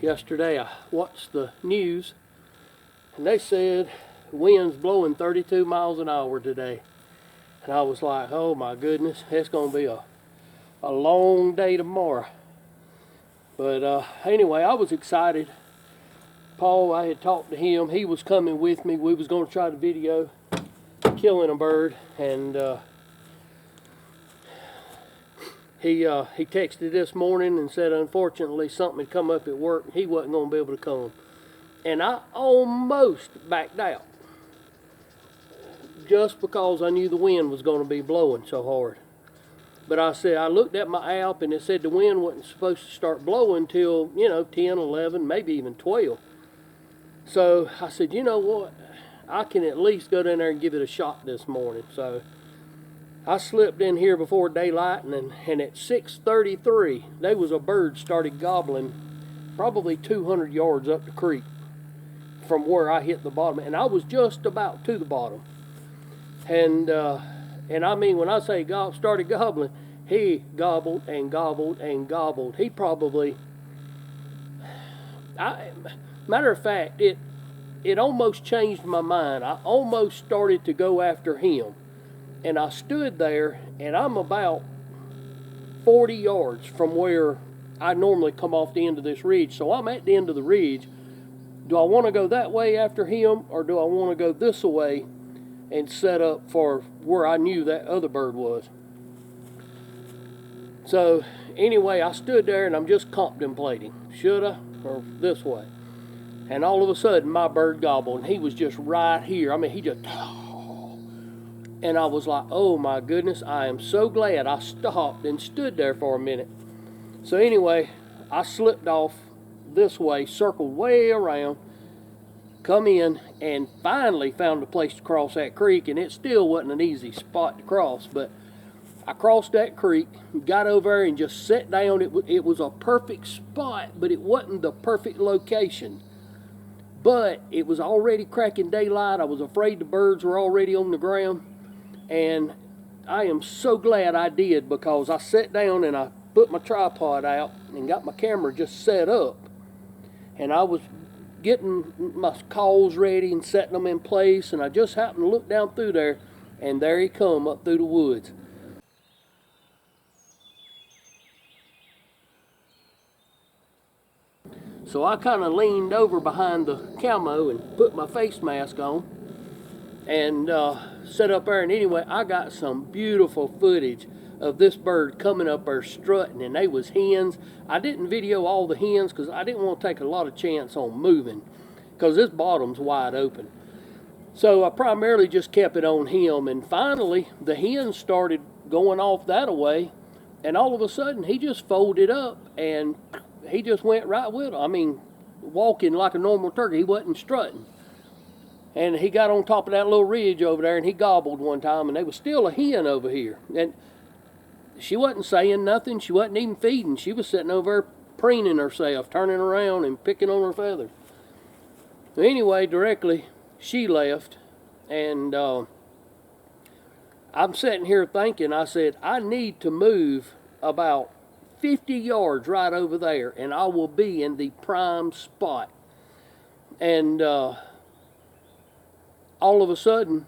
Yesterday I watched the news and they said the wind's blowing 32 miles an hour today. And I was like, oh my goodness, it's going to be a long day tomorrow. But anyway, I was excited. Paul, I had talked to him. He was coming with me. We was going to try the video killing a bird, and he texted this morning and said unfortunately something had come up at work and he wasn't going to be able to come. And I almost backed out just because I knew the wind was going to be blowing so hard. But I said, I looked at my app and it said the wind wasn't supposed to start blowing till, 10, 11, maybe even 12. So I said, you know what? I can at least go down there and give it a shot this morning. So I slipped in here before daylight, and at 6:33, there was a bird started gobbling probably 200 yards up the creek from where I hit the bottom. And I was just about to the bottom. And I mean, when I say started gobbling, he gobbled and gobbled and gobbled. He probably, matter of fact, it almost changed my mind. I almost started to go after him. And I stood there, and I'm about 40 yards from where I normally come off the end of this ridge. So I'm at the end of the ridge. Do I want to go that way after him, or do I want to go this way and set up for where I knew that other bird was? So anyway, I stood there and I'm just contemplating, should I, or this way? And all of a sudden my bird gobbled, and he was just right here. I mean, he just, and I was like, oh my goodness, I am so glad I stopped and stood there for a minute. So anyway, I slipped off this way, circled way around, come in, and finally found a place to cross that creek. And it still wasn't an easy spot to cross, but I crossed that creek, got over there and just sat down. It was a perfect spot, but it wasn't the perfect location. But it was already cracking daylight. I was afraid the birds were already on the ground. And I am so glad I did, because I sat down and I put my tripod out and got my camera just set up. And I was getting my calls ready and setting them in place, and I just happened to look down through there, and there he come up through the woods. So I kind of leaned over behind the camo and put my face mask on and set up there. And anyway, I got some beautiful footage of this bird coming up there strutting, and they was hens. I didn't video all the hens because I didn't want to take a lot of chance on moving, because this bottom's wide open. So I primarily just kept it on him, and finally the hens started going off that way, and all of a sudden he just folded up and he just went right with them. I mean, walking like a normal turkey. He wasn't strutting. And he got on top of that little ridge over there and he gobbled one time, and there was still a hen over here. And she wasn't saying nothing. She wasn't even feeding. She was sitting over there preening herself, turning around and picking on her feathers. Anyway, directly she left, and I'm sitting here thinking, I said, I need to move about 50 yards right over there, and I will be in the prime spot. And all of a sudden,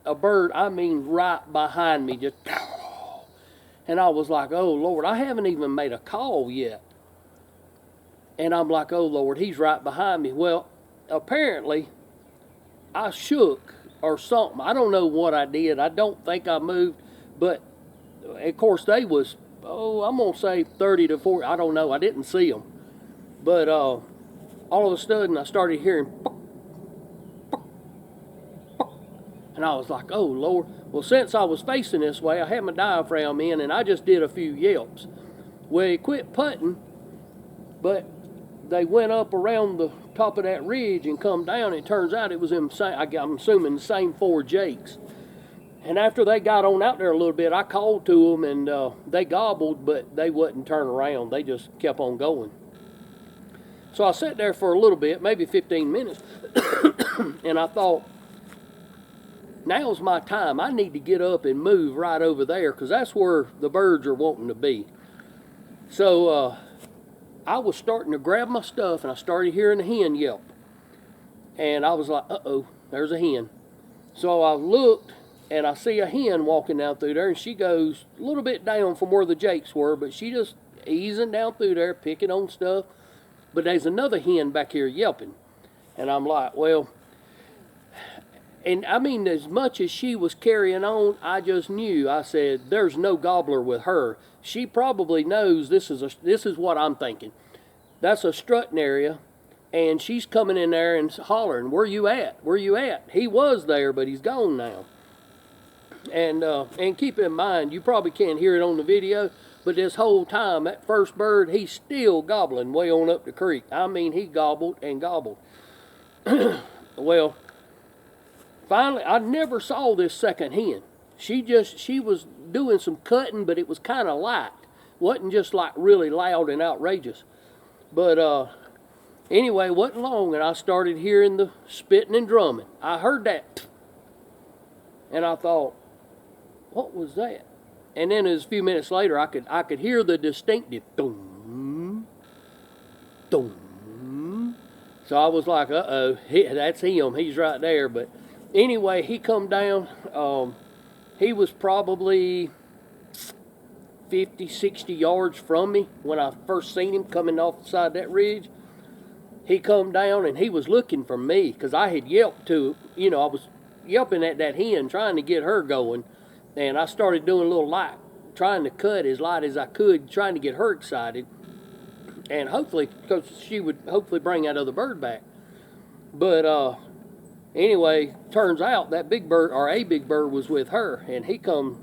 a bird, I mean right behind me, just, and I was like, oh Lord, I haven't even made a call yet. And I'm like, oh Lord, he's right behind me. Well, apparently I shook or something. I don't know what I did. I don't think I moved, but of course they was, I'm going to say 30 to 40. I don't know. I didn't see them. But all of a sudden, I started hearing, and I was like, oh, Lord. Well, since I was facing this way, I had my diaphragm in, and I just did a few yelps. Well, he quit putting, but they went up around the top of that ridge and come down. It turns out it was them same, I'm assuming the same 4 jakes. And after they got on out there a little bit, I called to them, and they gobbled, but they wouldn't turn around. They just kept on going. So I sat there for a little bit, maybe 15 minutes, and I thought, now's my time. I need to get up and move right over there, because that's where the birds are wanting to be. So I was starting to grab my stuff, and I started hearing the hen yelp. And I was like, uh-oh, there's a hen. So I looked, and I see a hen walking down through there, and she goes a little bit down from where the jakes were, but she just easing down through there, picking on stuff. But there's another hen back here yelping. And I'm like, well, and I mean, as much as she was carrying on, I just knew. I said, there's no gobbler with her. She probably knows this is what I'm thinking. That's a strutting area, and she's coming in there and hollering, where you at? Where you at? He was there, but he's gone now. And keep in mind, you probably can't hear it on the video, but this whole time, that first bird, he's still gobbling way on up the creek. I mean, he gobbled and gobbled. Well, finally, I never saw this second hen. She was doing some cutting, but it was kind of light. Wasn't just like really loud and outrageous. But anyway, it wasn't long, and I started hearing the spitting and drumming. I heard that, and I thought, what was that? And then as a few minutes later, I could hear the distinctive dum, dum. So I was like, uh-oh, that's him. He's right there. But anyway, he come down. He was probably 50, 60 yards from me when I first seen him coming off the side of that ridge. He come down, and he was looking for me because I had yelped to, I was yelping at that hen, trying to get her going. And I started doing a little light, trying to cut as light as I could, trying to get her excited. And hopefully, because she would hopefully bring that other bird back. But anyway, turns out that big bird, or a big bird, was with her. And he come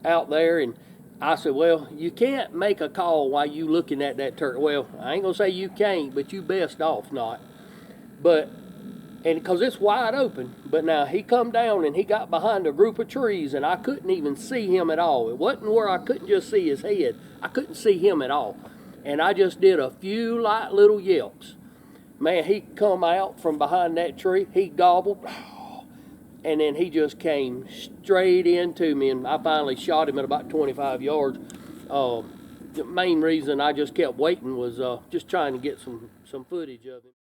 out there, and I said, well, you can't make a call while you looking at that turkey. Well, I ain't going to say you can't, but you best off not. And because it's wide open. But now he come down, and he got behind a group of trees, and I couldn't even see him at all. It wasn't where I couldn't just see his head. I couldn't see him at all. And I just did a few light little yelps. Man, he come out from behind that tree. He gobbled. And then he just came straight into me, and I finally shot him at about 25 yards. The main reason I just kept waiting was just trying to get some footage of him.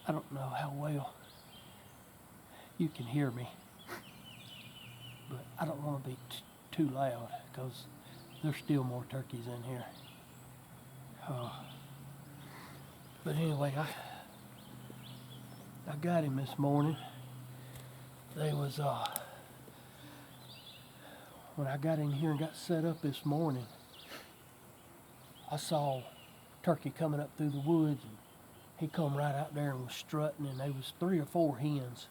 I don't know how well you can hear me, but I don't want to be too loud because there's still more turkeys in here. But anyway, I got him this morning. They was when I got in here and got set up this morning, I saw turkey coming up through the woods, and he come right out there and was strutting, and there was 3 or 4 hens.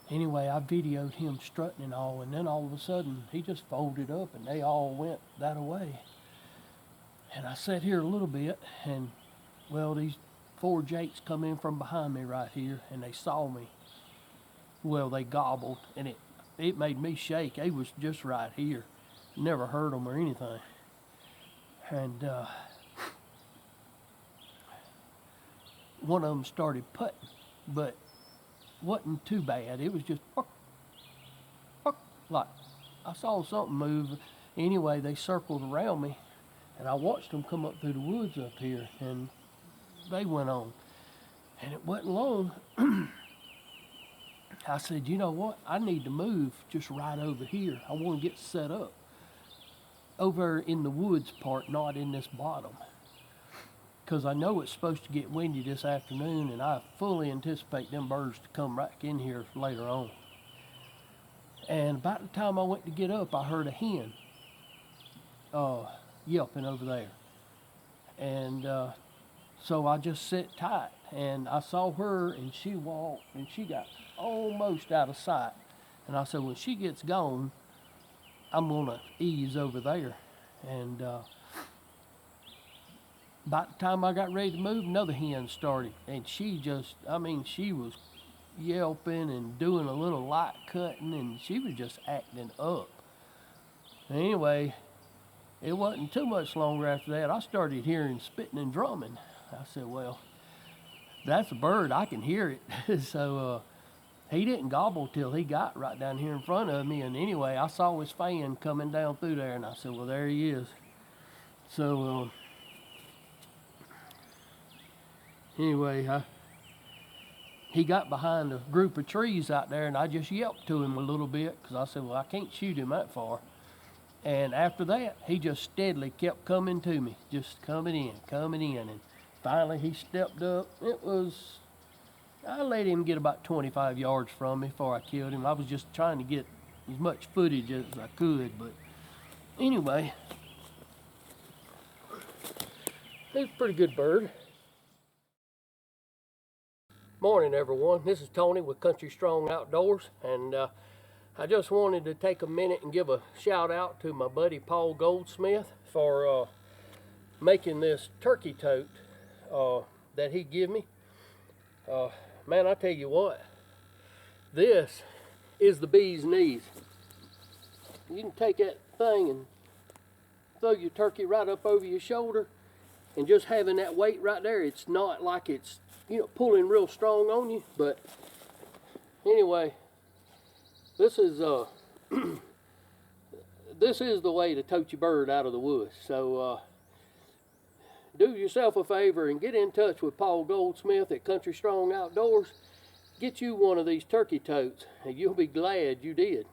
Anyway, I videoed him strutting and all, and then all of a sudden he just folded up and they all went that away. And I sat here a little bit, and well, these 4 jakes come in from behind me right here, and they saw me. Well, they gobbled, and it made me shake. They was just right here. Never heard them or anything. And one of them started putting, but wasn't too bad. It was just like I saw something move. Anyway, they circled around me, and I watched them come up through the woods up here, and they went on. And it wasn't long. I said, you know what? I need to move just right over here. I want to get set up over in the woods part, not in this bottom. Because I know it's supposed to get windy this afternoon, and I fully anticipate them birds to come back in here later on. And about the time I went to get up, I heard a hen yelping over there. And so I just sat tight, and I saw her, and she walked, and she got almost out of sight. And I said, when she gets gone, I'm gonna ease over there. And about the time I got ready to move, another hen started, and she just, I mean, she was yelping and doing a little light cutting, and she was just acting up. Anyway, it wasn't too much longer after that, I started hearing spitting and drumming. I said, well, that's a bird, I can hear it. So he didn't gobble till he got right down here in front of me. And anyway, I saw his fan coming down through there, and I said, well, there he is. So anyway, he got behind a group of trees out there, and I just yelped to him a little bit because I said, well, I can't shoot him that far. And after that, he just steadily kept coming to me, just coming in. And finally, he stepped up. I let him get about 25 yards from me before I killed him. I was just trying to get as much footage as I could. But anyway, he's a pretty good bird. Morning, everyone. This is Tony with Country Strong Outdoors, and I just wanted to take a minute and give a shout out to my buddy Paul Goldsmith for making this turkey tote that he gave me. Man, I tell you what, this is the bee's knees. You can take that thing and throw your turkey right up over your shoulder, and just having that weight right there, it's not like it's, you know, pulling real strong on you. But anyway, this is this is the way to tote your bird out of the woods. So do yourself a favor and get in touch with Paul Goldsmith at Country Strong Outdoors. Get you one of these turkey totes, and you'll be glad you did.